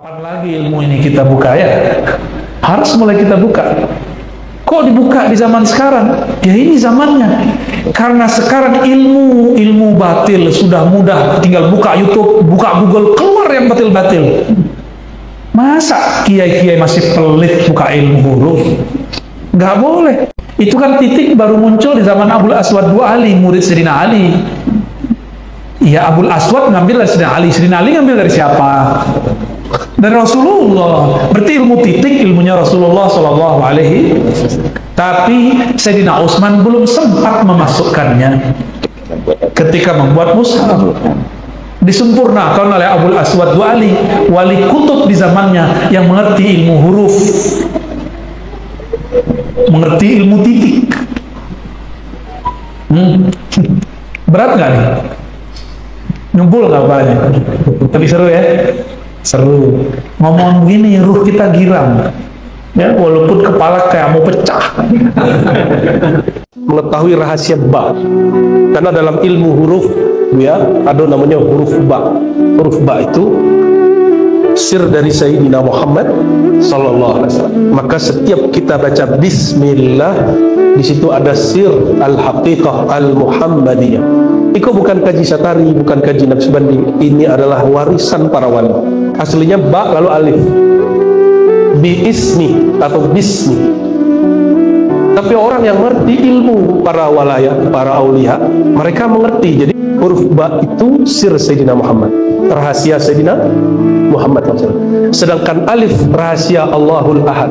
Kapan lagi ilmu ini kita buka ya? Harus mulai kita buka. Kok dibuka di zaman sekarang? Ya ini zamannya. Karena sekarang ilmu batil sudah mudah. Tinggal buka YouTube, buka Google, keluar yang batil-batil. Masa kiai-kiai masih pelit buka ilmu huruf? Nggak boleh. Itu kan titik baru muncul di zaman Abul Aswad dua Ali, murid Sayyidina Ali. Ya Abul Aswad ngambil dari Sayyidina Ali. Sayyidina Ali ngambil dari siapa? Dari Rasulullah. Berarti ilmu titik ilmunya Rasulullah Sallallahu Alaihi. Tapi Sayyidina Utsman belum sempat memasukkannya ketika membuat mushaf. Disempurnakan oleh Abul Aswad dua Ali, wali kutub di zamannya yang mengerti ilmu huruf, mengerti ilmu titik. Berat nggak nih? Nyumpul nggak apanya? Tapi seru ya? Seru. Ngomong begini, ruh kita girang. Ya, walaupun kepala kayak mau pecah. Mengetahui rahasia ba. Karena dalam ilmu huruf, ya, ada namanya huruf ba. Huruf ba itu sir dari Sayyidina Muhammad Sallallahu Alaihi Wasallam. Maka setiap kita baca Bismillah, di situ ada sir al-haqiqah al-Muhammadiyah. Itu bukan kaji satari, bukan kaji Naqsbandi. Ini adalah warisan para wali. Aslinya ba lalu alif. Bi-ismi atau bismi. Tapi orang yang mengerti ilmu para walaya, para aulia, mereka mengerti. Jadi huruf ba itu sir Sayyidina Muhammad, rahasia Sayyidina Muhammad SAW. Sedangkan alif rahasia Allahul Ahad.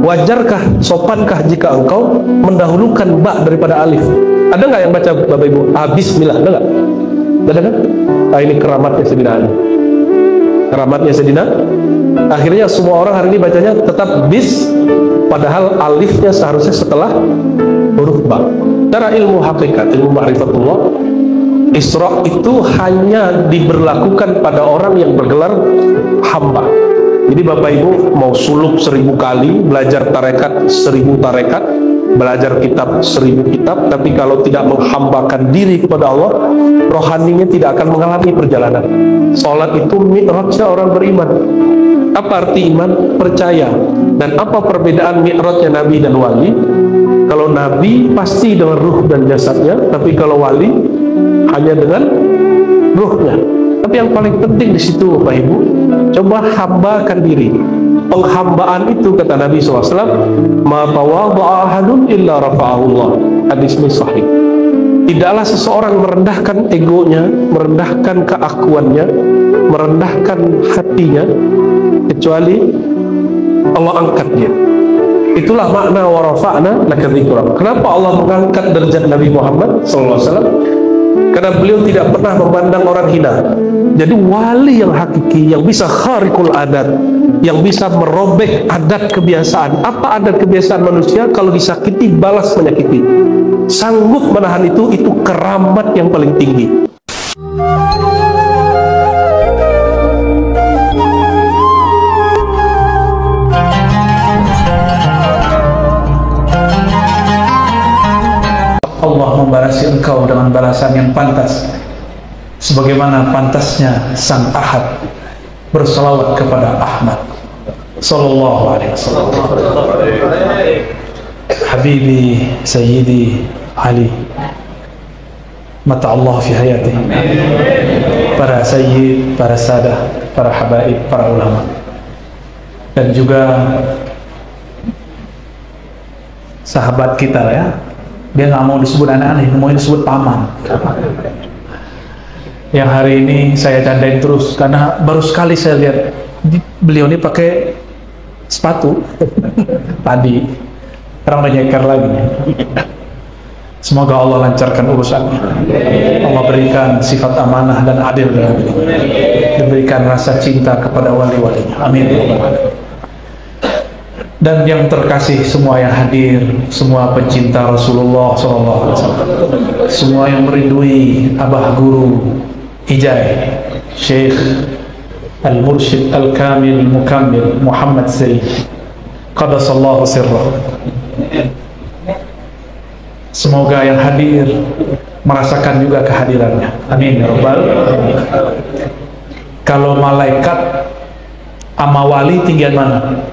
Wajarkah, sopankah jika engkau mendahulukan ba daripada alif? Ada nggak yang baca Bapak Ibu? Bismillah, ada nggak? Ada kan? Nah, ini keramatnya Sayyidina Ali. Keramatnya Sayyidina. Akhirnya semua orang hari ini bacanya tetap bis, padahal alifnya seharusnya setelah huruf ba. Cara ilmu hakikat, ilmu ma'rifatullah, Isra itu hanya diberlakukan pada orang yang bergelar hamba. Jadi Bapak Ibu mau suluk 1000 kali, belajar tarekat 1000 tarekat, belajar kitab 1000 kitab, tapi kalau tidak menghambakan diri kepada Allah, rohaninya tidak akan mengalami perjalanan. Salat itu mi'rajnya orang beriman. Apa arti iman? Percaya. Dan apa perbedaan mi'rajnya Nabi dan wali? Kalau Nabi pasti dengan ruh dan jasadnya, tapi kalau wali hanya dengan ruhnya. Tapi yang paling penting di situ Bapak Ibu, coba hambakan diri. Penghambaan itu kata Nabi SAW, ma tawadha'a ahadun illa rafa'ahullah. Hadis ini sahih. Tidaklah seseorang merendahkan egonya, merendahkan keakuannya, merendahkan hatinya, kecuali Allah angkat dia. Itulah makna wa rafa'na laka dzikra. Kenapa Allah mengangkat derajat Nabi Muhammad SAW? Karena beliau tidak pernah memandang orang hina. Jadi wali yang hakiki, yang bisa khariqul adat, yang bisa merobek adat kebiasaan. Apa adat kebiasaan manusia? Kalau disakiti balas menyakiti. Sanggup menahan itu keramat yang paling tinggi. Allah membarasi engkau dengan balasan yang pantas, sebagaimana pantasnya Sang Ahad bersalawat kepada Ahmad Sallallahu Alaihi Wasallam. Habibi Sayyidi Ali, mata Allah fi hayati. Para sayyid, para sadah, para habaib, para ulama, dan juga sahabat kita ya. Dia nggak mau disebut aneh-aneh, mau disebut paman. Yang hari ini saya candain terus karena baru sekali saya lihat beliau ini pakai sepatu tadi. Sekarang udah nyeker lagi. Semoga Allah lancarkan urusannya. Allah berikan sifat amanah dan adil dalam ini. Diberikan rasa cinta kepada wali-walinya. Amin. Dan yang terkasih semua yang hadir, semua pencinta Rasulullah SAW, semua yang merindui Abah Guru Hijai, Syekh Al-Mursyid Al-Kamil Mukammil Muhammad Zaid Qadasallahu sirrah. Semoga yang hadir merasakan juga kehadirannya. Amin ya Rabbal. Kalau malaikat Ama wali tinggian mana?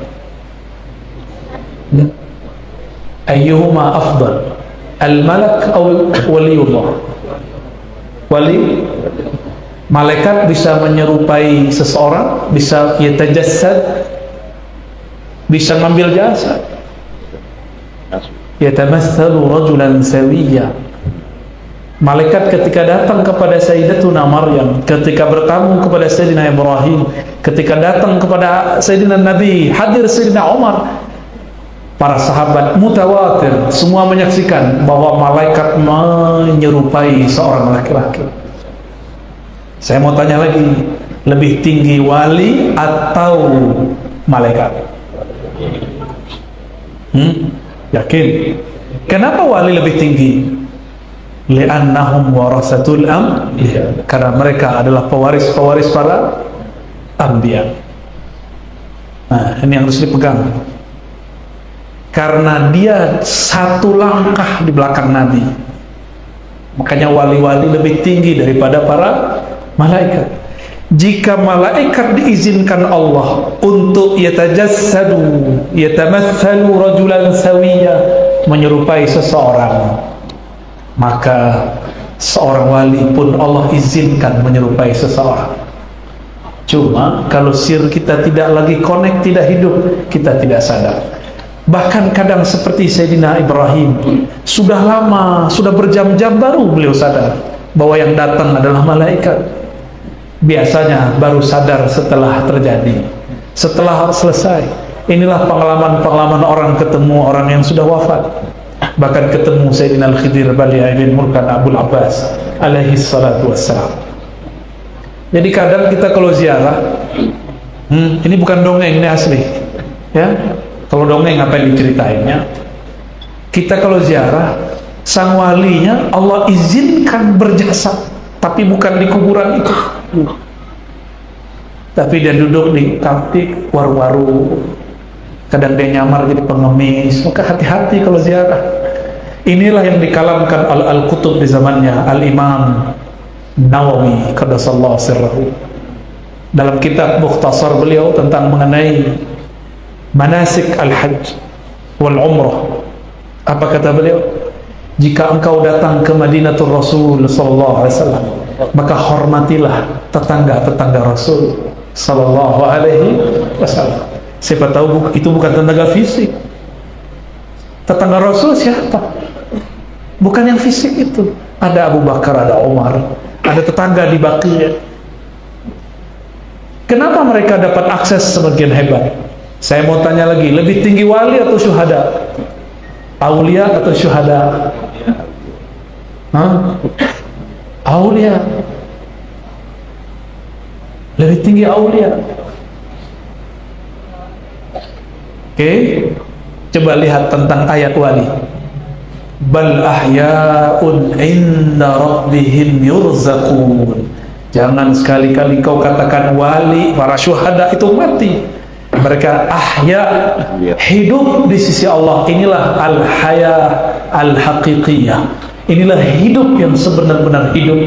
Ayyuhuma afdal, al-malak atau waliullah? Wali. Malaikat bisa menyerupai seseorang, bisa yatajassad, bisa ngambil jasa. Yatamatsalu rajulan sawiyya. Malaikat ketika datang kepada Sayyidatuna Maryam, ketika bertamu kepada Sayyidina Ibrahim, ketika datang kepada Sayyidina Nabi, hadir Sayyidina Umar, para sahabat mutawatir semua menyaksikan bahwa malaikat menyerupai seorang laki-laki. Saya mau tanya lagi, lebih tinggi wali atau malaikat? Yakin? Kenapa wali lebih tinggi? Li'annahum warasatul anbiya, karena mereka adalah pewaris-pewaris para anbiya. Nah, ini yang harus dipegang. Karena dia satu langkah di belakang Nabi, makanya wali-wali lebih tinggi daripada para malaikat. Jika malaikat diizinkan Allah untuk yatajassadu, yatamatsalu rajulan sawiyya, menyerupai seseorang, maka seorang wali pun Allah izinkan menyerupai seseorang. Cuma kalau sir kita tidak lagi connect, tidak hidup, kita tidak sadar. Bahkan kadang seperti Sayyidina Ibrahim, sudah lama, sudah berjam-jam baru beliau sadar bahwa yang datang adalah malaikat. Biasanya baru sadar setelah terjadi, setelah selesai. Inilah pengalaman-pengalaman orang ketemu orang yang sudah wafat. Bahkan ketemu Sayyidina Al-Khidir Bali'a bin Murkan Abul Abbas alaihi salatu wassalam. Jadi kadang kita kalau ziarah, ini bukan dongeng, ini asli ya. Kalau dongeng apa yang diceritainnya, kita kalau ziarah sang walinya Allah izinkan berjasa, tapi bukan di kuburan itu, tapi dia duduk di kantik waru-waru, kadang dia nyamar jadi pengemis. Maka hati-hati kalau ziarah. Inilah yang dikalamkan al-kutub di zamannya Al-Imam Nawawi qaddasallahu sirrahu dalam kitab Mukhtasar beliau tentang mengenai manasik al-hajj wal umrah. Apa kata beliau? Jika engkau datang ke Madinatul Rasul sallallahu alaihi wasallam, maka hormatilah tetangga-tetangga Rasul sallallahu alaihi wasallam. Siapa tahu itu bukan tetangga fisik. Tetangga Rasul siapa? Bukan yang fisik itu. Ada Abu Bakar, ada Umar, ada tetangga di Baqi'. Kenapa mereka dapat akses sebagian hebat? Saya mau tanya lagi, lebih tinggi wali atau syuhada? Aulia atau syuhada? Aulia. Lebih tinggi aulia. Oke, coba lihat tentang ayat wali. Bal ahya'un inda rabbihim yurzaqun. Jangan sekali-kali kau katakan wali, para syuhada itu mati. Mereka ahya, hidup di sisi Allah. Inilah al-haya al-haqiqiyah. Inilah hidup yang sebenar-benar hidup.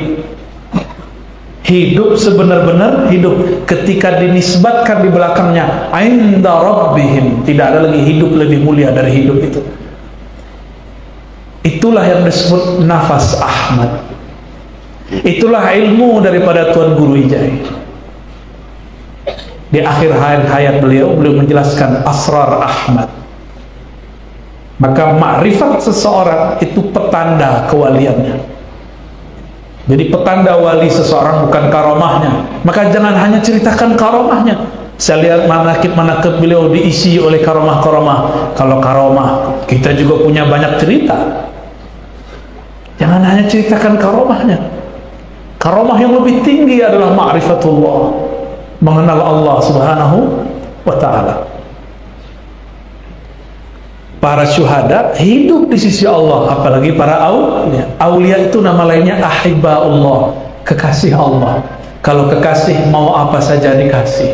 Hidup sebenar-benar hidup. Ketika dinisbatkan di belakangnya inda rabbihim, tidak ada lagi hidup lebih mulia dari hidup itu. Itulah yang disebut nafas Ahmad. Itulah ilmu daripada Tuan Guru Ijai. Di akhir hayat beliau menjelaskan asrar Ahmad. Maka makrifat seseorang itu petanda kewaliannya. Jadi petanda wali seseorang bukan karomahnya. Maka jangan hanya ceritakan karomahnya. Saya lihat manakib beliau diisi oleh karomah-karomah. Kalau karomah, kita juga punya banyak cerita. Jangan hanya ceritakan karomahnya. Karomah yang lebih tinggi adalah ma'rifatullah, mengenal Allah subhanahu wa ta'ala. Para syuhada hidup di sisi Allah, apalagi para aulia. Aulia itu nama lainnya ahibbaullah, kekasih Allah. Kalau kekasih mau apa saja dikasih.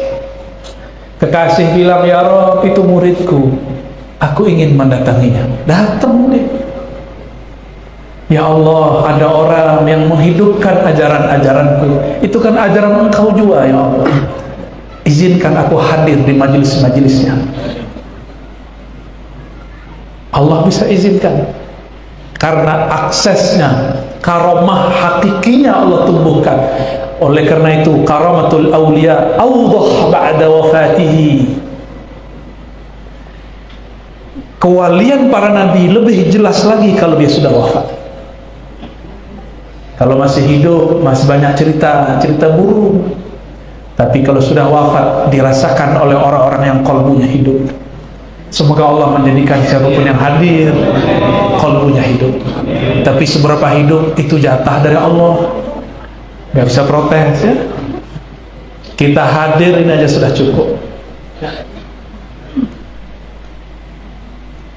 Kekasih bilang, ya Rabb, itu muridku, aku ingin mendatanginya. Datang deh. Ya Allah, ada orang yang menghidupkan ajaran-ajaranku. Itu kan ajaran engkau juga, ya Allah. izinkan aku hadir di majelis-majelisnya. Allah bisa izinkan, karena aksesnya, karomah hakikinya Allah tumbuhkan. Oleh karena itu karamatul awliya awdah ba'da wafatihi, kewalian para nabi lebih jelas lagi kalau dia sudah wafat. Kalau masih hidup masih banyak cerita buruk, tapi kalau sudah wafat dirasakan oleh orang-orang yang qalbunya hidup. Semoga Allah menjadikan siapapun yang hadir qalbunya hidup. Tapi seberapa hidup itu jatah dari Allah, nggak bisa protes ya. Kita hadir ini aja sudah cukup.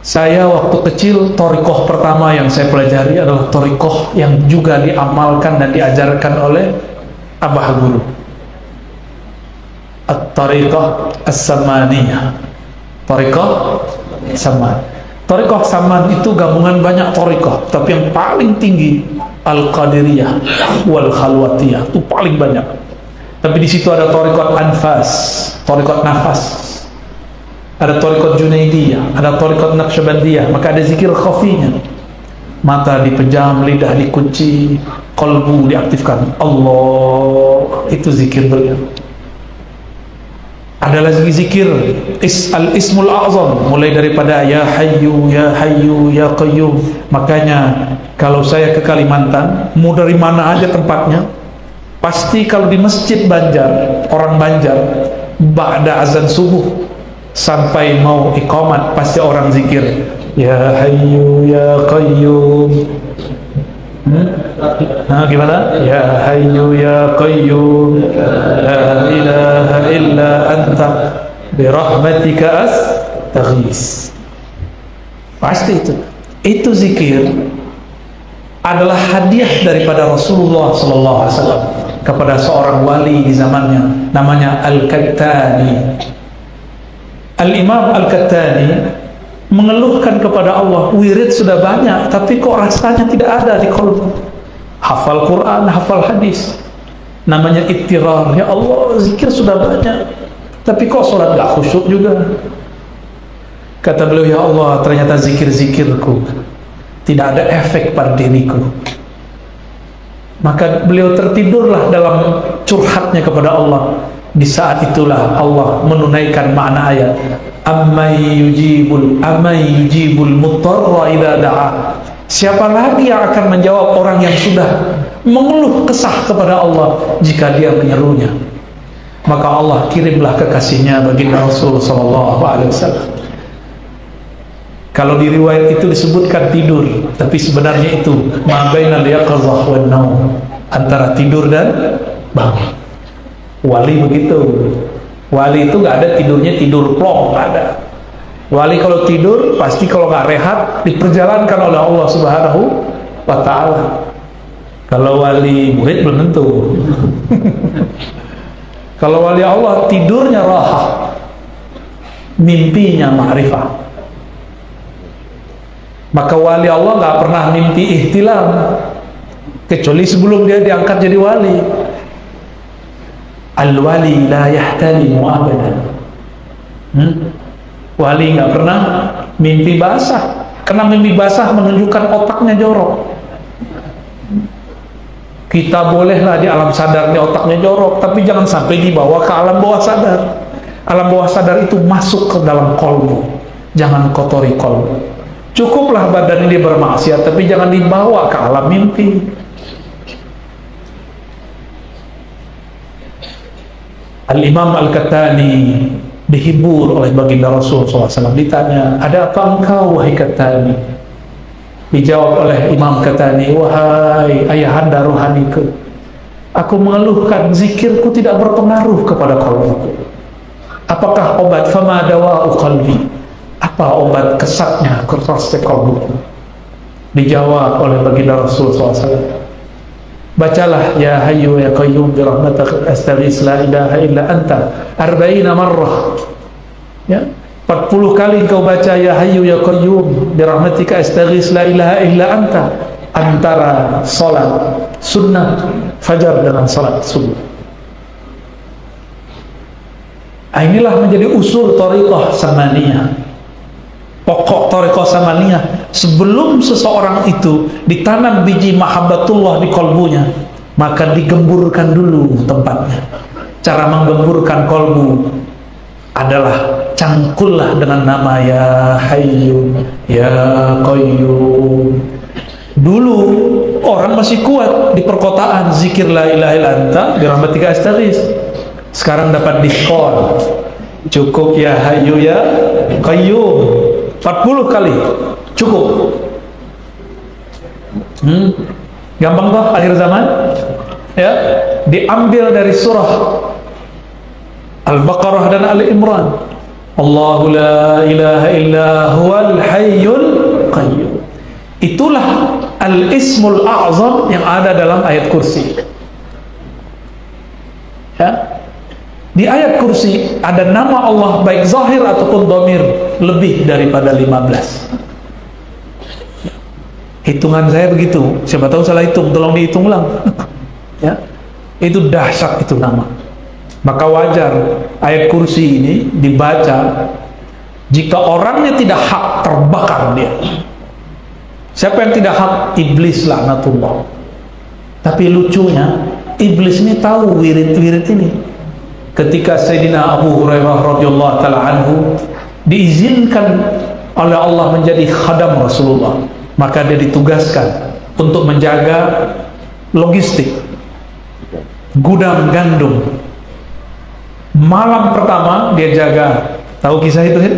Saya waktu kecil, thariqah pertama yang saya pelajari adalah thariqah yang juga diamalkan dan diajarkan oleh Abah Guru, At-Thariqah As-Samaniyah. Thariqah Saman. Thariqah Saman itu gabungan banyak thariqah, tapi yang paling tinggi Al-Qadiriyah wal Khalwatiyah, itu paling banyak. Tapi di situ ada thariqat anfas, thariqat nafas, ada thariqat Junaidiyah, ada thariqat Naqsyabandiyah. Maka ada zikir khafinya, mata dipejam, lidah dikunci, qalbu diaktifkan. Allah, itu zikir beliau. Ada lagi zikir al-ismul a'zam, mulai daripada ya hayyu ya hayyu ya qayyum. Makanya kalau saya ke Kalimantan, mau dari mana aja tempatnya, pasti kalau di masjid Banjar, orang Banjar, ba'da azan subuh sampai mau iqamat, pasti orang zikir ya hayyu ya qayyum. Gimana? Ya hayyu ya qayyum la ilaha illa anta birahmatika astaghis. Pasti itu zikir adalah hadiah daripada Rasulullah SAW kepada seorang wali di zamannya, namanya Al-Kattani. Al-Imam Al-Kattani mengeluhkan kepada Allah, wirid sudah banyak tapi kok rasanya tidak ada di qalbu. Hafal Quran, hafal hadis, namanya ittirar. Ya Allah, zikir sudah banyak tapi kok sholat gak khusyuk juga. Kata beliau, ya Allah, ternyata zikir-zikirku tidak ada efek pada diriku. Maka beliau tertidurlah dalam curhatnya kepada Allah. Di saat itulah Allah menunaikan makna ayat amman yujibul muttarra idza da'a. Siapa lagi yang akan menjawab orang yang sudah mengeluh kesah kepada Allah jika dia menyerunya? Maka Allah kirimlah kekasihnya baginda Rasul sallallahu alaihi wasallam. Kalau di riwayat itu disebutkan tidur, tapi sebenarnya itu ma bainal yaqظah wan naum, antara tidur dan bangun. Wali begitu. Wali itu nggak ada tidurnya tidur plong, nggak ada. Wali kalau tidur pasti kalau nggak rehat diperjalankan oleh Allah Subhanahu wa Ta'ala. Kalau wali murid belum tentu. Kalau wali Allah tidurnya raha, mimpinya ma'rifah. Maka wali Allah nggak pernah mimpi ihtilam kecuali sebelum dia diangkat jadi wali. Al-wali la yahtalimu abadan. Wali nggak pernah mimpi basah, karena mimpi basah menunjukkan otaknya jorok. Kita bolehlah di alam sadar di otaknya jorok, tapi jangan sampai dibawa ke alam bawah sadar. Alam bawah sadar itu masuk ke dalam kolbu. Jangan kotori kolbu. Cukuplah badan ini bermaksiat, tapi jangan dibawa ke alam mimpi. Al-Imam Al-Kattani dihibur oleh baginda Rasul SAW. Ditanya, ada apa engkau wahai Kattani? Dijawab oleh Imam Kattani, wahai ayahanda rohaniku, aku mengeluhkan zikirku tidak berpengaruh kepada qalbiku. Apakah obat? Fama dawa'u qalbi? Apa obat kesatnya keras qalbiku? Dijawab oleh baginda Rasul SAW, bacalah ya hayyu ya qayyum bi rahmatika astaghits la ilaha illa anta 40 marrah. Ya, 40 kali kau baca ya hayyu ya qayyum bi rahmatika astaghits la ilaha illa anta antara salat sunnah fajar dengan salat subuh. Inilah menjadi usul thariqah samaniyah. Pokok thariqah samaniyah, sebelum seseorang itu ditanam biji mahabbatullah di kalbunya, maka digemburkan dulu tempatnya. Cara menggemburkan kalbu adalah cangkullah dengan nama ya Hayyu ya Qayyum. Dulu orang masih kuat di perkotaan zikir la ilaha illa anta birahmatika astaghits. Sekarang dapat diskon, cukup ya Hayyu ya Qayyum 40 kali cukup. Gampang toh akhir zaman ya. Diambil dari surah Al-Baqarah dan Al-Imran. Allahu la ilaha illa huwal hayyul qayyum. Itulah al-ismul a'zam yang ada dalam ayat kursi ya. Di ayat kursi ada nama Allah baik zahir ataupun dhamir lebih daripada 15. Hitungan saya begitu, siapa tahu salah hitung, tolong dihitung ulang ya. Itu dahsyat itu nama. Maka wajar ayat kursi ini dibaca. Jika orangnya tidak hak, terbakar dia. Siapa yang tidak hak? Iblis laknatullah. Tapi lucunya iblis ini tahu wirid-wirid ini. Ketika Sayyidina Abu Hurairah radhiyallahu ta'ala anhu diizinkan oleh Allah menjadi khadam Rasulullah, maka dia ditugaskan untuk menjaga logistik gudang gandum. Malam pertama dia jaga, tahu kisah itu kan?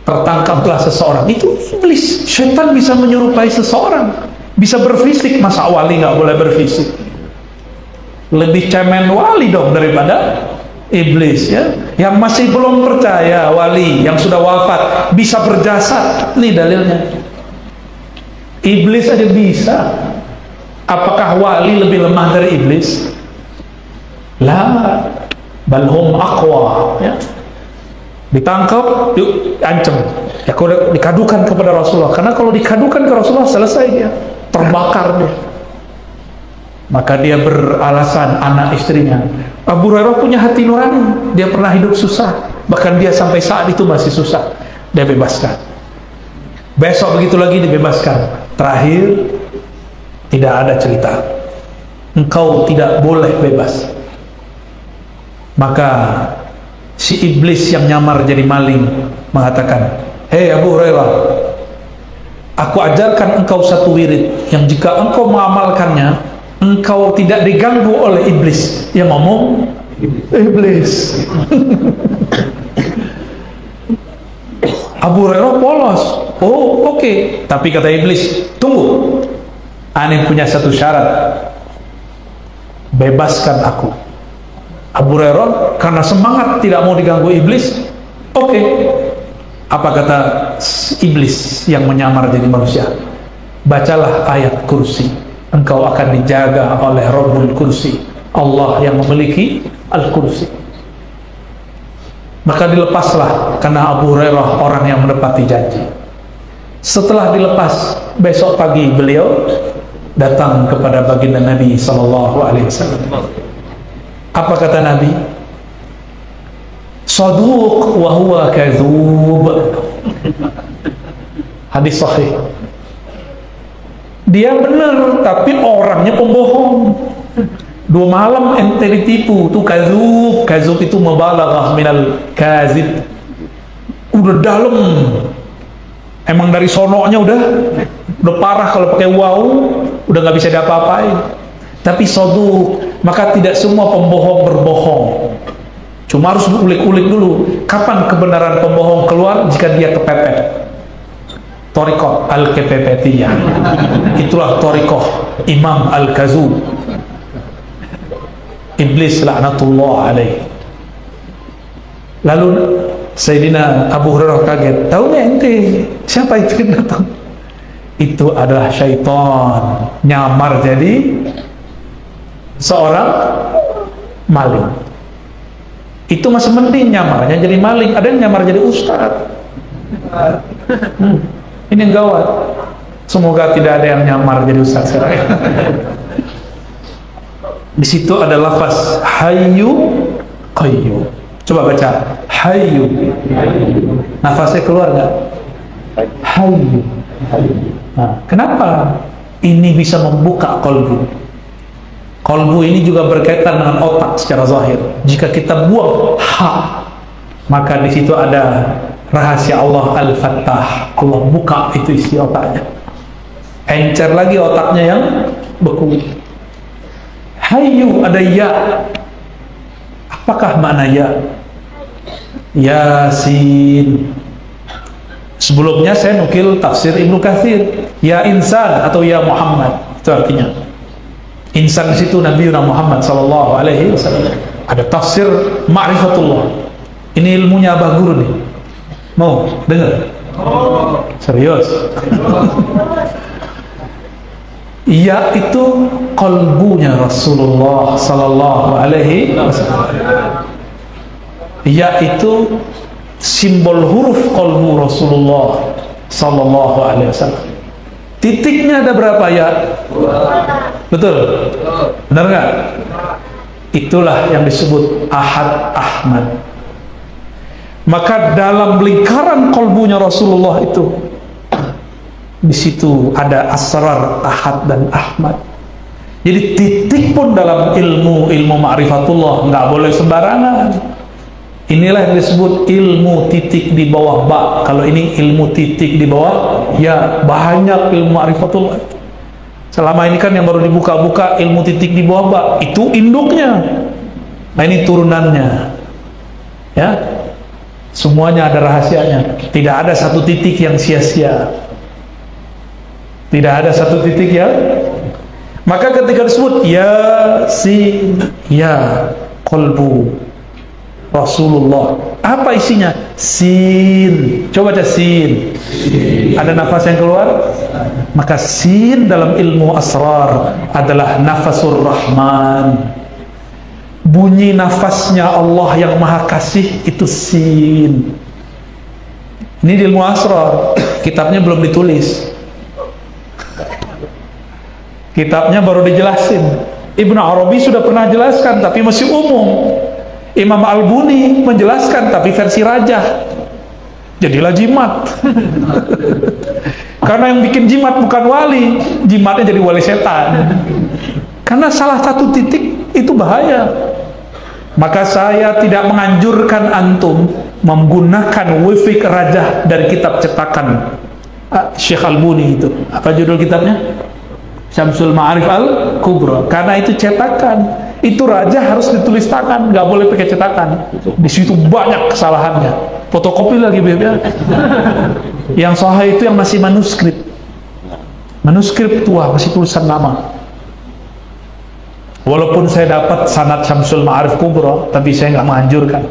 Tertangkaplah seseorang. Itu iblis, syaitan bisa menyerupai seseorang, bisa berfisik. Masa wali nggak boleh berfisik? Lebih cemen wali dong daripada iblis ya. Yang masih belum percaya wali yang sudah wafat bisa berjasad. Ini dalilnya. Iblis aja bisa. Apakah wali lebih lemah dari iblis? Lah, balhum aqwa ya. Ditangkap, diancam ya, dikadukan kepada Rasulullah. Karena kalau dikadukan ke Rasulullah selesai dia, terbakar dia. Maka dia beralasan anak istrinya. Abu Hurairah punya hati nurani, dia pernah hidup susah, bahkan dia sampai saat itu masih susah. Dia bebaskan. Besok begitu lagi dibebaskan. Terakhir tidak ada cerita, engkau tidak boleh bebas. Maka si iblis yang nyamar jadi maling mengatakan, hei Abu Hurairah, aku ajarkan engkau satu wirid yang jika engkau mengamalkannya, engkau tidak diganggu oleh iblis. Yang ngomong iblis. Abu Hurairah polos. Oh oke. Tapi kata iblis, tunggu, aneh punya satu syarat, bebaskan aku. Abu Hurairah karena semangat tidak mau diganggu iblis, oke. Apa kata iblis yang menyamar jadi manusia? Bacalah ayat kursi, engkau akan dijaga oleh Rabbul Kursi, Allah yang memiliki Al-Kursi. Maka dilepaslah, karena Abu Hurairah orang yang menepati janji. Setelah dilepas, besok pagi beliau datang kepada baginda Nabi SAW. Apa kata Nabi? Saduq wa huwa kadzub. Hadis sahih. Dia benar, tapi orangnya pembohong. 2 malam ente ditipu, tuh kadzub. Kadzub itu mubalaghah minal kazib. Udah dalam. Emang dari sononya udah parah. Kalau pakai wow udah nggak bisa diapa-apain. Tapi saduq, maka tidak semua pembohong berbohong. Cuma harus diulik-ulik dulu. Kapan kebenaran pembohong keluar? Jika dia kepepet. Thariqah al-kepepetiyah. Itulah thariqah Imam al-Kazub. Iblis laknatullah alaih. Lalu Sayyidina Abu Hurairah kaget. Tahu nggak ente siapa itu yang datang? Itu adalah syaitan nyamar jadi seorang maling. Itu masih mending nyamarnya jadi maling. Ada yang nyamar jadi ustaz. Ini yang gawat. Semoga tidak ada yang nyamar jadi ustaz sekarang. Di situ ada lafaz Hayyu Qayyum. Coba baca Hayyu. Nafasnya keluar nggak? Hayyu. Nah, kenapa ini bisa membuka kolbu? Kolbu ini juga berkaitan dengan otak secara zahir. Jika kita buang ha, maka di situ ada rahasia Allah Al-Fattah. Allah buka itu isi otaknya. Encer lagi otaknya yang beku. Hayyu, ada ya. Apakah makna ya? Yasin. Sebelumnya saya nukil tafsir Ibnu Katsir, ya insan atau ya Muhammad. Itu artinya. Insan di situ Nabi Muhammad sallallahu alaihi wasallam. Ada tafsir ma'rifatullah. Ini ilmunya Abah Guru nih. Mau dengar? Serius? Ya itu kolbunya Rasulullah sallallahu alaihi wasallam. Ya itu simbol huruf kolbu Rasulullah sallallahu alaihi wasallam. Titiknya ada berapa ya? Betul? Benar nggak? Itulah yang disebut Ahad Ahmad. Maka dalam lingkaran kolbunya Rasulullah itu, di situ ada asrar Ahad dan Ahmad. Jadi titik pun dalam ilmu ma'rifatullah nggak boleh sembarangan. Inilah yang disebut ilmu titik di bawah ba. Kalau ini ilmu titik di bawah ya, banyak ilmu ma'rifatullah. Selama ini kan yang baru dibuka-buka ilmu titik di bawah ba, itu induknya. Nah ini turunannya. Ya. Semuanya ada rahasianya. Tidak ada satu titik yang sia-sia. Tidak ada satu titik ya. Maka ketika disebut ya si ya kolbu Rasulullah, apa isinya? Sin. Coba baca sin. Ada nafas yang keluar? Maka sin dalam ilmu asrar adalah nafasur Rahman. Bunyi nafasnya Allah yang Maha Kasih itu sin. Ini di ilmu asrar. Kitabnya belum ditulis. Kitabnya baru dijelasin. Ibnu Arabi sudah pernah jelaskan tapi masih umum. Imam Al-Buni menjelaskan tapi versi rajah. Jadilah jimat. Karena yang bikin jimat bukan wali, jimatnya jadi wali setan. Karena salah satu titik itu bahaya. Maka saya tidak menganjurkan antum menggunakan wifik rajah dari kitab cetakan Syekh Al-Buni itu. Apa judul kitabnya? Syamsul Ma'arif Al-Kubra. Karena itu cetakan. Itu raja harus ditulis tangan, nggak boleh pakai cetakan. Di situ banyak kesalahannya. Fotokopi lagi bebek. Yang sahih itu yang masih manuskrip. Manuskrip tua, masih tulisan nama. Walaupun saya dapat sanad Syamsul Ma'arif Kubra, tapi saya nggak menganjurkan.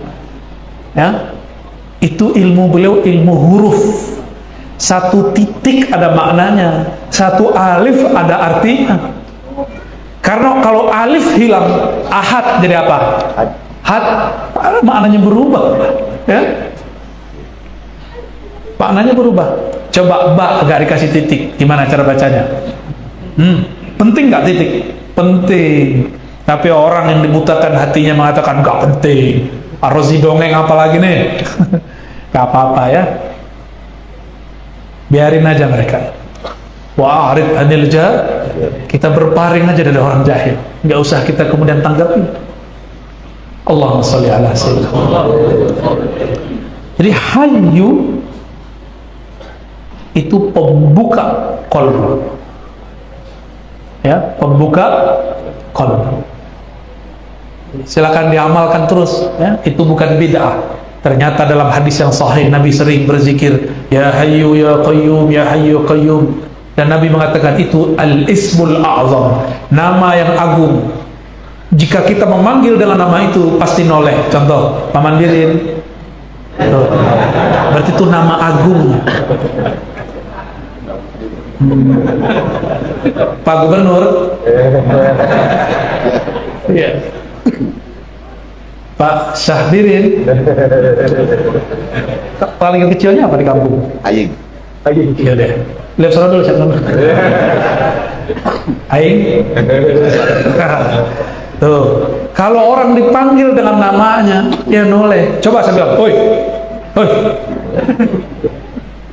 Ya, itu ilmu beliau ilmu huruf. Satu titik ada maknanya, satu alif ada artinya. Karena kalau alif hilang, ahad jadi apa? Had, maknanya berubah, ya? Maknanya berubah. Coba ba agak dikasih titik, gimana cara bacanya? Penting nggak titik? Penting. Tapi orang yang dibutakan hatinya mengatakan nggak penting. Arrozi dongeng apa lagi nih? Gak apa-apa ya. Biarin aja mereka. Wa'arid anil jahil, kita berparing aja dari orang jahil, nggak usah kita kemudian tanggapi. Allahumma sholli ala sayyidina. Jadi hayyu itu pembuka qalbu, ya, pembuka qalbu. Silakan diamalkan terus, ya. Itu bukan bid'ah. Ternyata dalam hadis yang sahih Nabi sering berzikir ya hayyu ya qayyum, ya hayyu qayyum. Dan Nabi mengatakan itu al-ismul a'zam, nama yang agung. Jika kita memanggil dengan nama itu pasti noleh. Contoh, Pak Mandirin, berarti itu nama agungnya. Pak Gubernur, ya. Pak Syahdirin, paling kecilnya apa di kampung? Aing. Iya deh. Lihat sana dulu, siapa dulu. Aing. Tuh. Kalau orang dipanggil dengan namanya, dia noleh. Coba saya bilang, oi, oi.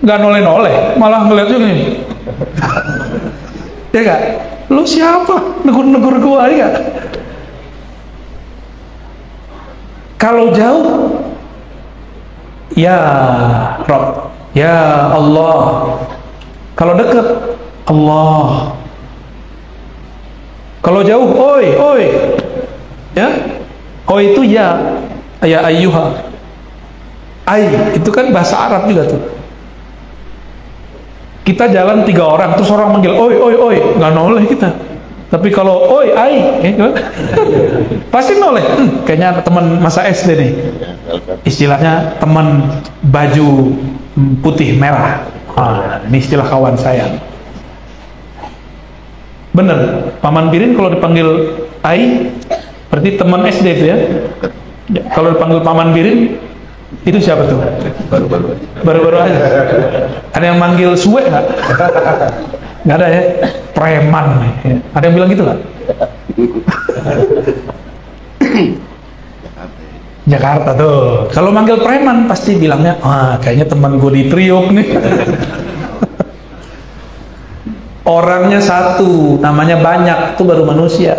Nggak noleh-noleh, malah ngeliat juga nih. Ya gak? Lu siapa? Negur-negur gua, ya gak? Kalau jauh, ya Rob, ya Allah. Kalau dekat, Allah. Kalau jauh, oi, oi. Ya, oi itu ya ayyuha. Ai, itu kan bahasa Arab juga tuh. Kita jalan 3 orang, terus orang manggil oi, oi, oi, nggak noleh kita. Tapi kalau oi, ai, pasti noleh. Kayaknya teman masa SD nih. Istilahnya teman baju putih merah. Ini istilah kawan saya. Bener, Paman Birin kalau dipanggil ai, berarti teman SD itu ya. Kalau dipanggil Paman Birin, itu siapa tuh? Baru-baru aja. Ada yang manggil suwe nggak? Nggak ada ya? Preman. Ya. Ada yang bilang gitu nggak? Jakarta tuh. Kalau manggil preman pasti bilangnya, kayaknya teman gue di Priok nih. Orangnya satu, namanya banyak, itu baru manusia.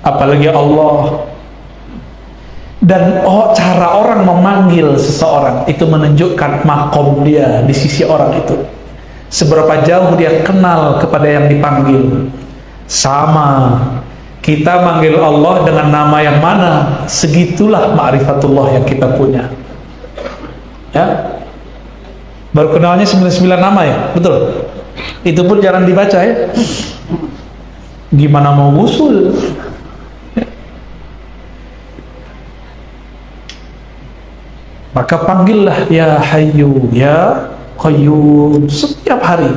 Apalagi Allah. Dan cara orang memanggil seseorang itu menunjukkan makom dia di sisi orang itu. Seberapa jauh dia kenal kepada yang dipanggil. Sama, kita manggil Allah dengan nama yang mana, segitulah ma'rifatullah yang kita punya. Ya, baru kenalnya 99 nama ya, betul. Itu pun jarang dibaca ya. Gimana mau usul? Maka panggillah ya Hayyu ya Qayyum setiap hari.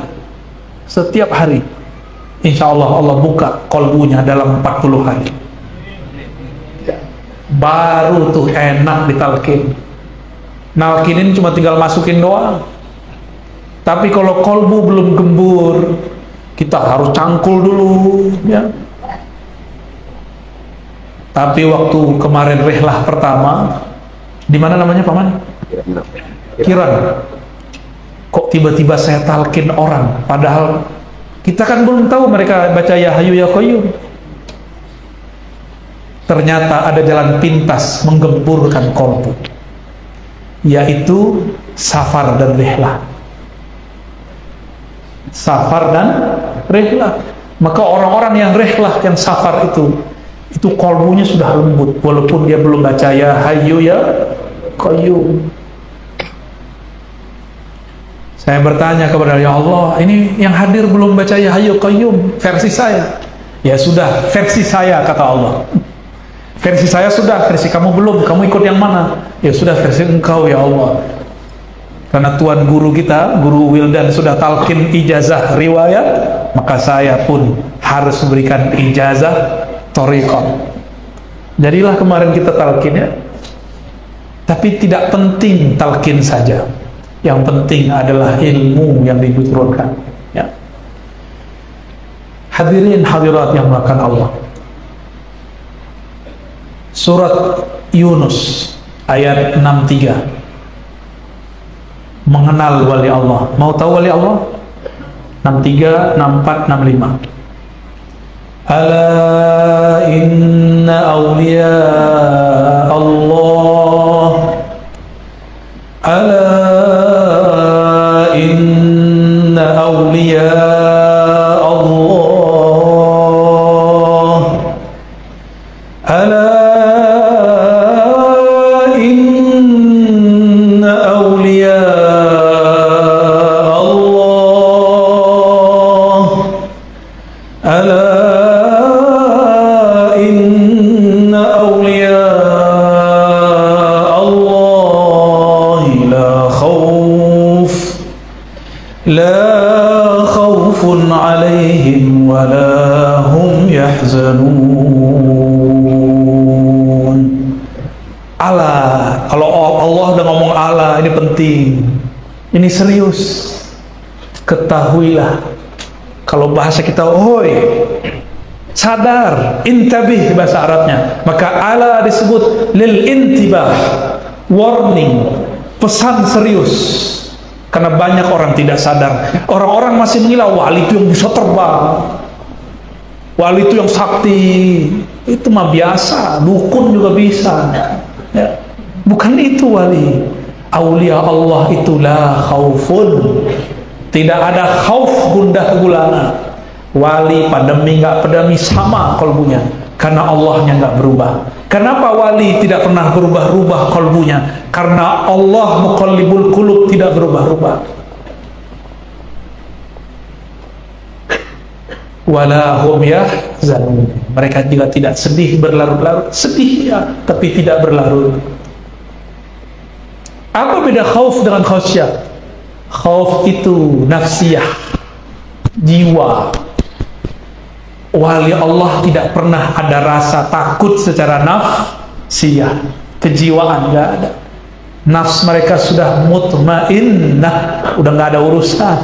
Setiap hari. Insya Allah Allah buka kolbunya dalam 40 hari. Baru tuh enak ditalkin. Nalkinin cuma tinggal masukin doang. Tapi kalau kolbu belum gembur, kita harus cangkul dulu ya. Tapi waktu kemarin rehlah pertama, di mana namanya Paman? Kiran. Kok tiba-tiba saya talkin orang, padahal kita kan belum tahu mereka baca ya Hayyu ya Qayyum. Ternyata ada jalan pintas menggemburkan kolbu, yaitu safar dan rehlah. Safar dan rehlah. Maka orang-orang yang rehlah, yang safar itu kolbunya sudah lembut, walaupun dia belum baca ya Hayyu ya Qayyum. Saya bertanya kepada ya Allah, ini yang hadir belum baca ya Hayyu Qayyum versi saya. Ya sudah, versi saya kata Allah. Versi saya sudah, versi kamu belum. Kamu ikut yang mana? Ya sudah, versi engkau ya Allah. Karena tuan guru kita, Guru Wildan sudah talqin ijazah riwayat, maka saya pun harus memberikan ijazah thariqah. Jadilah kemarin kita talqin ya. Tapi tidak penting talqin saja. Yang penting adalah ilmu yang diturunkan ya. Hadirin hadirat yang melakukan Allah. Surat Yunus ayat 63. Mengenal wali Allah. Mau tahu wali Allah? 63, 64, 65. Ala inna awliya Allah. Ala inna awliya Allah. Ala la khawfun alaihim wa la hum yahzanun. Allah, kalau Allah udah ngomong Allah, ini penting, ini serius. Ketahuilah, kalau bahasa kita, oi, sadar, intabih bahasa Arabnya. Maka ala disebut lil intibah, warning, pesan serius. Karena banyak orang tidak sadar. Orang-orang masih mengira wali itu yang bisa terbang, wali itu yang sakti. Itu mah biasa, dukun juga bisa ya. Bukan itu wali. Aulia Allah itu la khaufun, tidak ada khauf gundah gulana. Wali pandemi nggak pandemi sama kolbunya, karena Allahnya nggak berubah. Kenapa wali tidak pernah berubah-ubah kolbunya? Karena Allah muqallibul qulub, tidak berubah-ubah. Wala hum yahzanun, mereka juga tidak sedih berlarut-larut. Sedih ya, tapi tidak berlarut. Apa beda khauf dengan khasyah? Khauf itu nafsiyah, jiwa. Wali Allah tidak pernah ada rasa takut secara nafsiyah, kejiwaan nggak ada. Nafs mereka sudah mutmainnah, udah nggak ada urusan.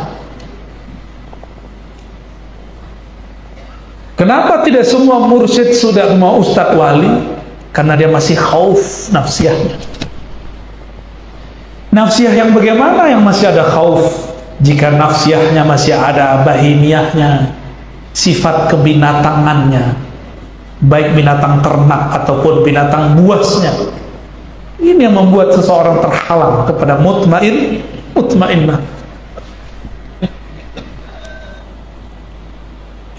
Kenapa tidak semua mursyid sudah mau ustadz wali? Karena dia masih khauf nafsiyahnya. Nafsiyah yang bagaimana yang masih ada khauf? Jika nafsiyahnya masih ada bahimiyahnya, sifat kebinatangannya, baik binatang ternak ataupun binatang buasnya, ini yang membuat seseorang terhalang kepada mutmainnah.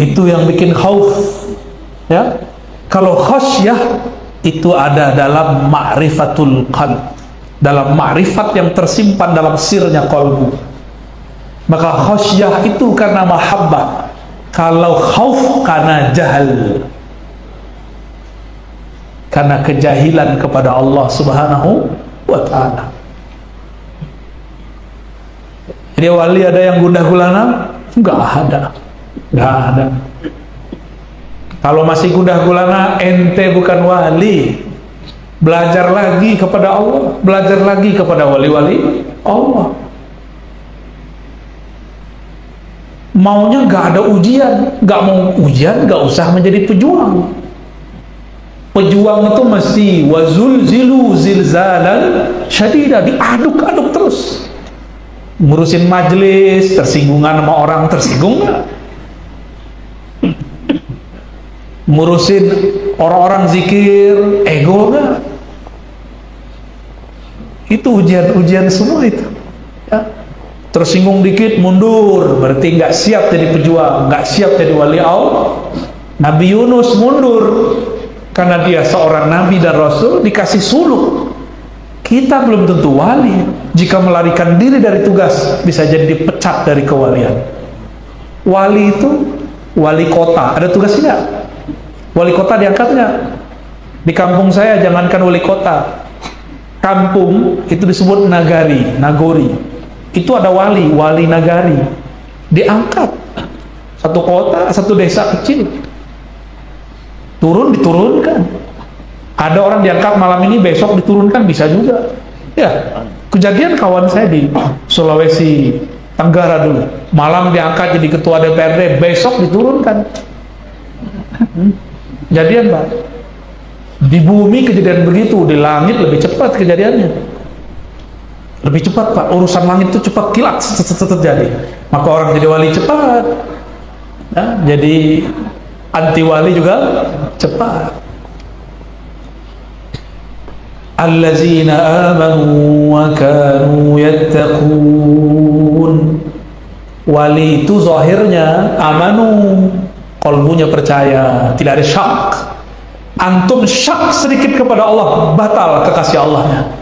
Itu yang bikin khauf ya. Kalau khasyah itu ada dalam ma'rifatul qalb, dalam ma'rifat yang tersimpan dalam sirnya qalbu. Maka khasyah itu karena mahabbah. Kalau khauf karena jahal, karena kejahilan kepada Allah Subhanahu wa ta'ala. Jadi wali ada yang gundah gulana? Enggak ada. Enggak ada. Kalau masih gundah gulana, ente bukan wali. Belajar lagi kepada Allah, belajar lagi kepada wali-wali Allah. Maunya nggak ada ujian, nggak mau ujian, nggak usah menjadi pejuang. Pejuang itu mesti wazulzilu zilzalan syadida, diaduk-aduk terus. Ngurusin majelis, tersinggungan sama orang, tersinggung nggak? Ngurusin orang-orang zikir, ego nggak? Itu ujian-ujian semua itu ya. Tersinggung dikit mundur, berarti nggak siap jadi pejuang, nggak siap jadi wali Allah. Nabi Yunus mundur karena dia seorang nabi dan rasul, dikasih suluk. Kita belum tentu wali. Jika melarikan diri dari tugas, bisa jadi dipecat dari kewalian. Wali itu wali kota, ada tugas nggak? Wali kota diangkat nggak? Di kampung saya jangankan wali kota, kampung itu disebut nagori. Itu ada wali nagari, diangkat. Satu kota, satu desa kecil, diturunkan. Ada orang diangkat malam ini, besok diturunkan, bisa juga ya. Kejadian kawan saya di Sulawesi Tenggara dulu, malam diangkat jadi ketua DPRD, besok diturunkan. Kejadian Pak, di bumi kejadian begitu, di langit lebih cepat kejadiannya. Lebih cepat Pak, urusan langit itu cepat, kilat terjadi. Maka orang jadi wali cepat ya, jadi anti wali juga cepat. Allazina amanu wa kanu yattaqun. Wali itu zahirnya amanu, qalbunya percaya, tidak ada syak. Antum syak sedikit kepada Allah, batal kekasih Allahnya.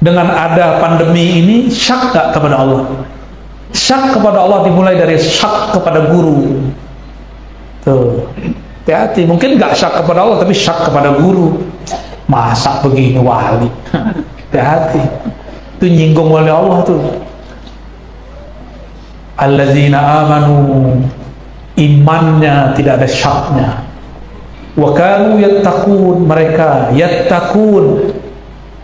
Dengan ada pandemi ini, syak gak kepada Allah? Syak kepada Allah dimulai dari syak kepada guru. Tuh, hati-hati. Mungkin gak syak kepada Allah, tapi syak kepada guru. Masa begini wali? Hati-hati. Itu nyinggung wali Allah tuh. Allazina amanu, imannya tidak ada syaknya. Wa kanu yattaqun, mereka yattaqun.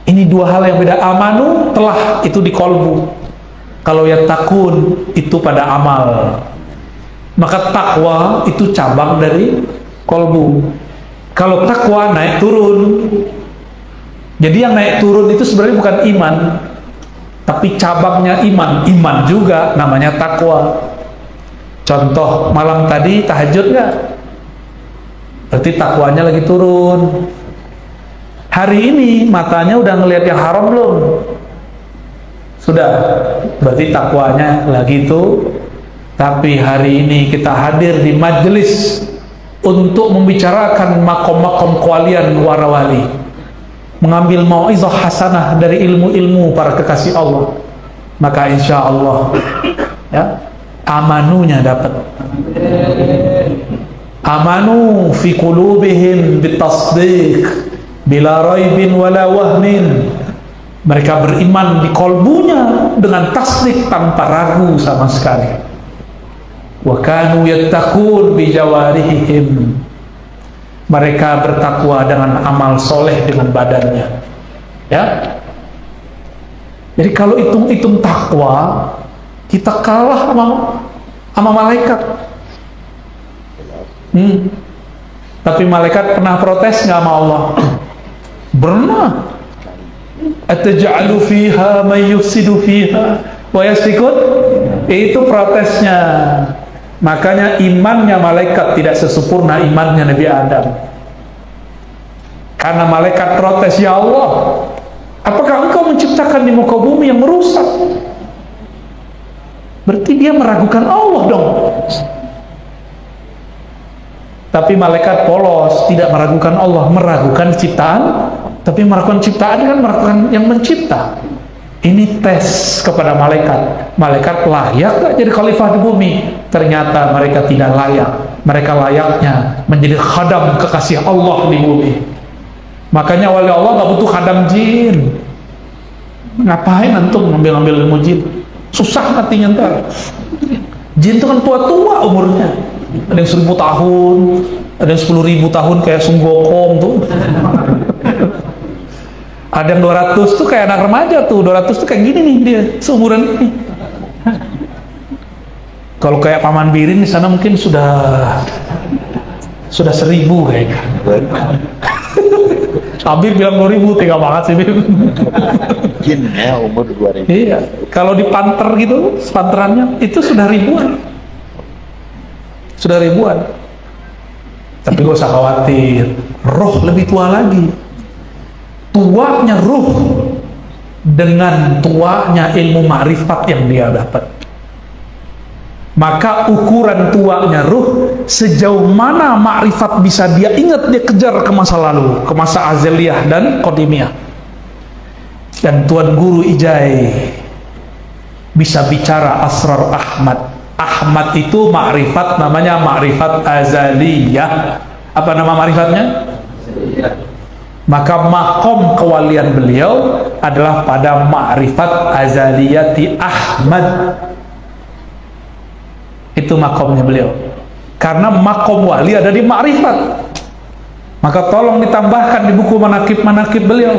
Ini dua hal yang beda. Amanu telah itu di kolbu. Kalau yattaqun itu pada amal. Maka takwa itu cabang dari kolbu. Kalau takwa naik turun. Jadi yang naik turun itu sebenarnya bukan iman, tapi cabangnya iman. Iman juga namanya takwa. Contoh malam tadi tahajud nggak? Berarti takwanya lagi turun. Hari ini matanya udah ngelihat yang haram belum? Sudah. Berarti takwanya lagi itu. Tapi hari ini kita hadir di majelis untuk membicarakan makom-makom kewalian warawali, mengambil mau'izah hasanah dari ilmu-ilmu para kekasih Allah. Maka insya Allah ya, amanunya dapat. Amanu fi qulubihim bitasdiq bila raibin wala wahmin. Mereka beriman di kolbunya dengan tasdik tanpa ragu sama sekali. Wa kanu yattaqun bi jawarihim. Mereka bertakwa dengan amal soleh dengan badannya. Ya. Jadi kalau hitung-hitung takwa, kita kalah sama malaikat. Tapi malaikat pernah protes nggak sama Allah? Pernah. Ataj'alu fiha may yufsidu fiha wa yasfikun. Itu protesnya. Makanya imannya malaikat tidak sesempurna imannya Nabi Adam. Karena malaikat protes, ya Allah, apakah engkau menciptakan di muka bumi yang merusak? Berarti dia meragukan Allah dong. Tapi malaikat polos, tidak meragukan Allah, meragukan ciptaan. Tapi meragukan ciptaan kan meragukan yang mencipta. Ini tes kepada malaikat. Malaikat layak gak jadi khalifah di bumi? Ternyata mereka tidak layak. Mereka layaknya menjadi khadam kekasih Allah di bumi. Makanya wali Allah gak butuh khadam jin. Ngapain antum ngambil-ngambil ilmu jin? Susah nantinya ntar. Jin itu kan tua-tua umurnya. Ada yang 1000 tahun, ada yang 10.000 tahun kayak Sung Gokong tuh. Ada yang 200 tuh kayak anak remaja tuh, 200 tuh kayak gini nih dia, seumuran ini. Kalau kayak Paman Birin di sana mungkin sudah 1000 kayaknya. Habib bilang 2000, tega banget sih Bib. Jin ya, umur 2000. Iya, kalau di panter gitu, panterannya itu sudah ribuan. Sudah ribuan. Tapi gak usah khawatir, roh lebih tua lagi. Tuanya ruh dengan tuanya ilmu ma'rifat yang dia dapat. Maka ukuran tuanya ruh, sejauh mana ma'rifat bisa dia ingat, dia kejar ke masa lalu, ke masa azaliyah dan qadimiyah. Dan Tuan Guru Ijai bisa bicara asrar Ahmad. Ahmad itu ma'rifat, namanya ma'rifat azaliyah. Apa nama ma'rifatnya? Maka makom kewalian beliau adalah pada ma'rifat azaliyati Ahmad. Itu makomnya beliau. Karena makom wali ada di ma'rifat. Maka tolong ditambahkan di buku manakib-manakib beliau.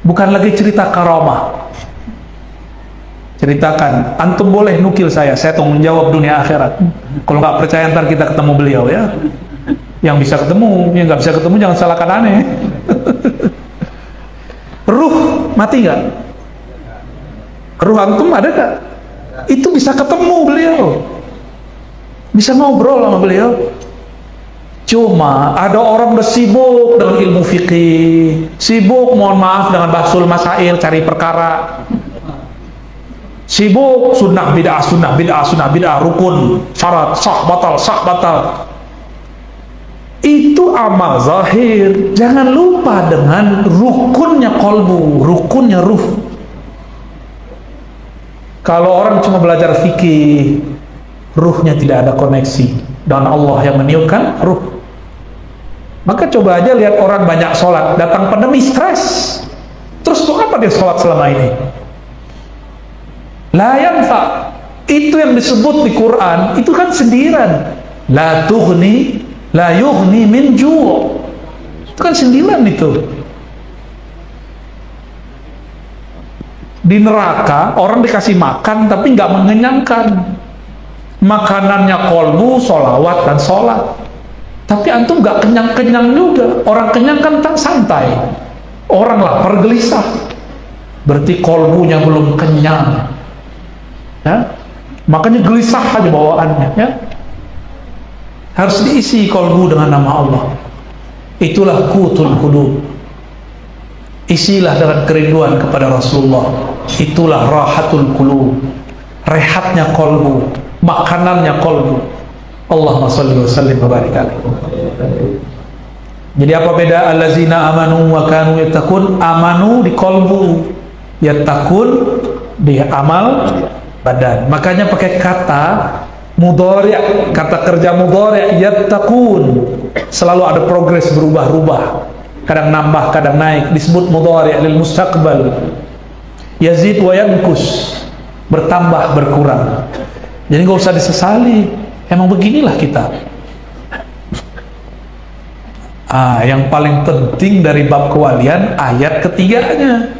Bukan lagi cerita karamah. Ceritakan, antum boleh nukil saya tanggung jawab dunia akhirat. Kalau nggak percaya ntar kita ketemu beliau ya. Yang bisa ketemu, yang nggak bisa ketemu jangan salahkan aneh. Ruh mati nggak? Ruh antum ada nggak? Itu bisa ketemu beliau, bisa ngobrol sama beliau. Cuma ada orang udah sibuk dengan ilmu fikih, sibuk mohon maaf dengan bahsul masail, cari perkara, sibuk sunnah bid'ah, sunnah bid'ah, sunnah bid'ah, rukun, syarat, sah batal, sah batal. Itu amal zahir. Jangan lupa dengan rukunnya kolbu, rukunnya ruh. Kalau orang cuma belajar fikih, ruhnya tidak ada koneksi dan Allah yang meniupkan ruh. Maka coba aja lihat orang banyak sholat, datang pandemi stres, terus tuh apa dia sholat selama ini? La yanfa. Itu yang disebut di Quran, itu kan sindiran. La tughni, la yughni min ju'. Itu kan sindiran itu. Di neraka orang dikasih makan tapi nggak mengenyangkan. Makanannya kolbu, solawat dan sholat. Tapi antum gak kenyang-kenyang juga. Orang kenyang kan tak santai. Orang lapar gelisah. Berarti kolbunya belum kenyang. Ya? Makanya gelisah aja bawaannya. Ya? Harus diisi kolbu dengan nama Allah. Itulah qutul qulub. Isilah dengan kerinduan kepada Rasulullah. Itulah rahatul qulub. Rehatnya kolbu, makanannya kolbu. Allahumma sholli wa sallim wa barik alaihi. Jadi apa beda allazina amanu wa kanu yattaqun? Amanu di kolbu, yattaqun di amal badan. Makanya pakai kata mudhari', kata kerja mudhari', yattaqun. Selalu ada progres, berubah-ubah. Kadang nambah, kadang naik, disebut mudhari' lil mustaqbal. Yazid wa yankus, bertambah, berkurang. Jadi nggak usah disesali, emang beginilah kita. Yang paling penting dari bab kewalian ayat ketiganya.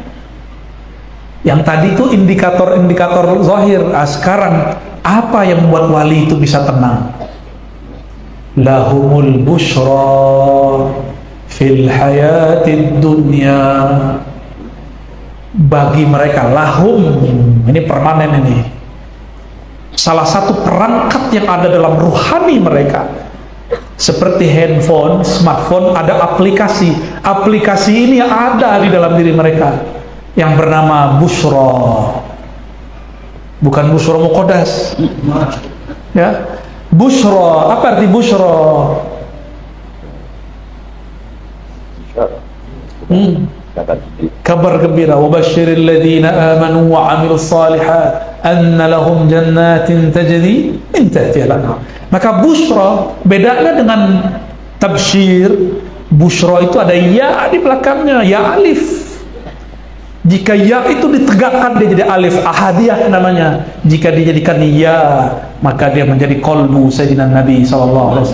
Yang tadi itu indikator-indikator zahir. Sekarang apa yang membuat wali itu bisa tenang? Lahumul busyra fil hayatid dunya. Bagi mereka, lahum, ini permanen ini. Salah satu perangkat yang ada dalam ruhani mereka, seperti handphone, smartphone, ada aplikasi. Aplikasi ini ada di dalam diri mereka yang bernama busyra. Bukan busyra muqaddas. Ya. Busyra, apa arti busyra? Kabar gembira. Wa basyiril ladzina amanu wa 'amilus shalihat anna lahum jannatin tajri min tahtiha al-anhar. Maka busyra bedanya dengan tabsyir. Busyra itu ada ya di belakangnya, ya alif. Jika ya itu ditegakkan dia jadi alif, ahadiyah namanya. Jika dijadikan ya, maka dia menjadi qalbu Sayyidina Nabi SAW.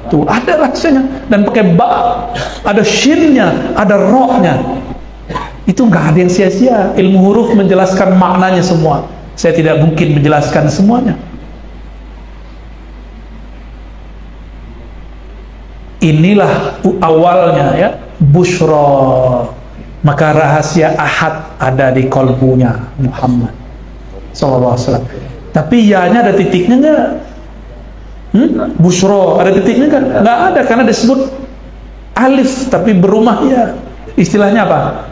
Tuh ada rahasianya. Dan pakai ba, ada shinnya, ada rohnya. Itu nggak ada yang sia-sia. Ilmu huruf menjelaskan maknanya semua. Saya tidak mungkin menjelaskan semuanya. Inilah awalnya ya, busyra. Maka rahasia ahad ada di kolbunya Muhammad SAW. Tapi ya-nya ada titiknya nggak? Busyra ada titiknya nggak? Nggak ada, karena disebut alif tapi berumah ya. Istilahnya apa?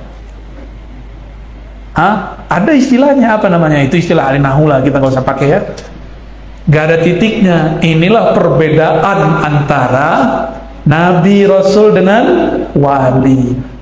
Ada istilahnya, apa namanya? Itu istilah ahli nahwu lah, kita nggak usah pakai ya. Nggak ada titiknya. Inilah perbedaan antara Nabi Rasul dengan wali.